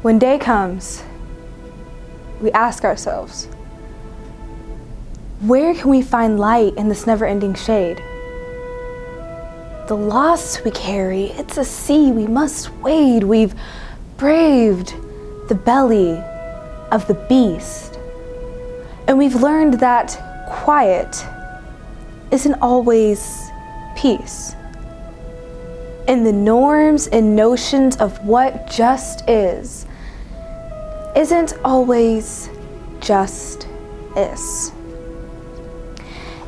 When day comes, we ask ourselves, where can we find light in this never-ending shade? The loss we carry, it's a sea we must wade. We've braved the belly of the beast. And we've learned that quiet isn't always peace. And the norms and notions of what just isn't always just is.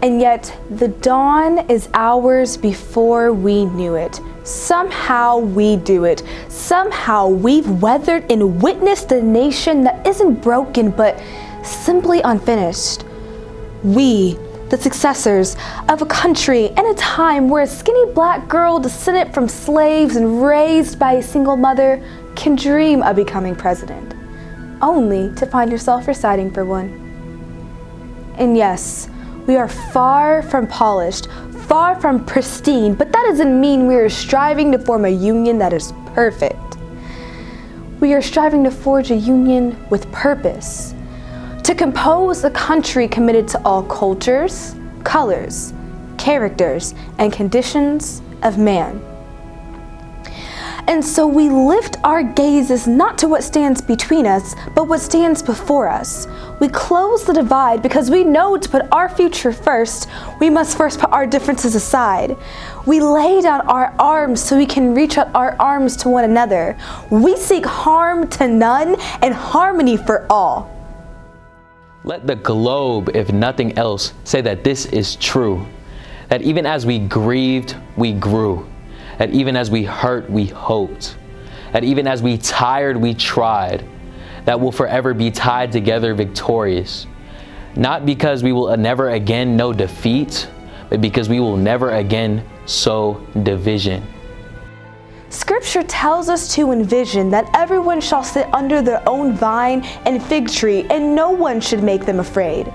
And yet the dawn is hours before we knew it. Somehow we do it. Somehow we've weathered and witnessed a nation that isn't broken but simply unfinished. We, the successors of a country and a time where a skinny black girl descended from slaves and raised by a single mother can dream of becoming president, only to find yourself reciting for one. And yes, we are far from polished, far from pristine, but that doesn't mean we are striving to form a union that is perfect. We are striving to forge a union with purpose, to compose a country committed to all cultures, colors, characters, and conditions of man. And so we lift our gazes not to what stands between us, but what stands before us. We close the divide because we know to put our future first, we must first put our differences aside. We lay down our arms so we can reach out our arms to one another. We seek harm to none and harmony for all. Let the globe, if nothing else, say that this is true. That even as we grieved, we grew. That even as we hurt, we hoped. That even as we tired, we tried. That we'll forever be tied together victorious. Not because we will never again know defeat, but because we will never again sow division. Scripture tells us to envision that everyone shall sit under their own vine and fig tree, and no one should make them afraid.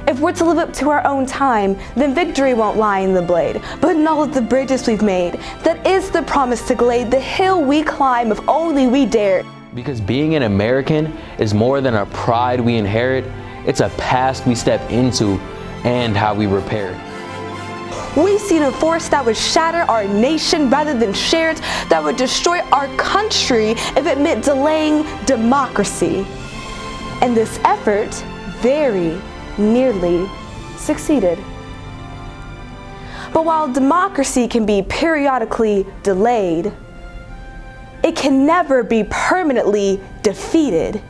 If we're to live up to our own time, then victory won't lie in the blade, but in all of the bridges we've made. That is the promise to glade the hill we climb if only we dare. Because being an American is more than a pride we inherit, it's a past we step into and how we repair it. We've seen a force that would shatter our nation rather than share it, that would destroy our country if it meant delaying democracy. And this effort very nearly succeeded. But while democracy can be periodically delayed, it can never be permanently defeated.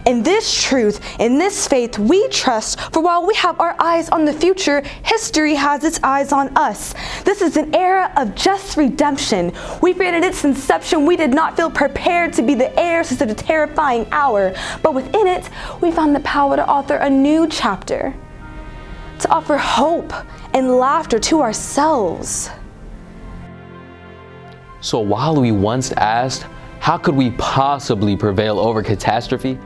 In this truth, in this faith, we trust, for while we have our eyes on the future, history has its eyes on us. This is an era of just redemption. We feared at its inception we did not feel prepared to be the heirs to the terrifying hour, but within it, we found the power to author a new chapter, to offer hope and laughter to ourselves. So while we once asked, how could we possibly prevail over catastrophe?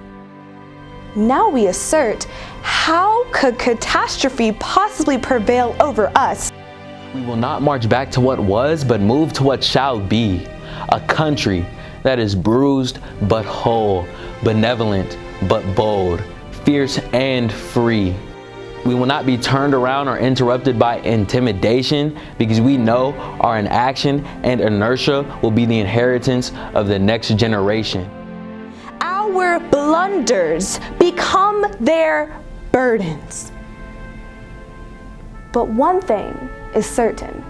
Now we assert, how could catastrophe possibly prevail over us? We will not march back to what was, but move to what shall be. A country that is bruised but whole, benevolent but bold, fierce and free. We will not be turned around or interrupted by intimidation, because we know our inaction and inertia will be the inheritance of the next generation. Our blunders become their burdens. But one thing is certain.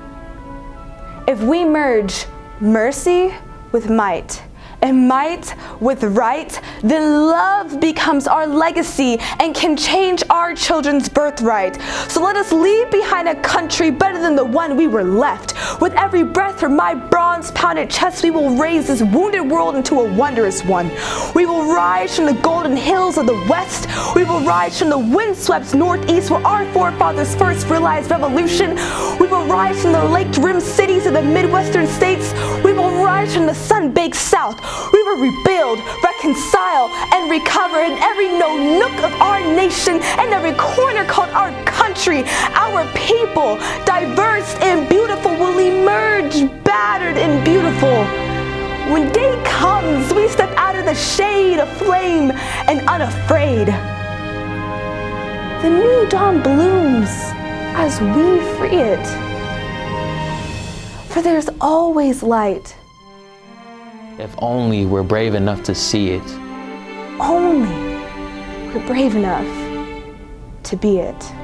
If we merge mercy with might, and might with right, then love becomes our legacy and can change our children's birthright. So let us leave behind a country better than the one we were left. With every breath from my bronze-pounded chest, we will raise this wounded world into a wondrous one. We will rise from the golden hills of the west. We will rise from the windswept northeast where our forefathers first realized revolution. We will rise from the lake-rimmed cities of the Midwestern states. We will rise from the sun-baked south. We will rebuild, reconcile, and recover in every nook of our nation and every corner called our country. Our people, diverse and beautiful, will emerge battered and beautiful. When day comes, we step out of the shade aflame and unafraid. The new dawn blooms as we free it. For there's always light. If only we're brave enough to see it. Only we're brave enough to be it.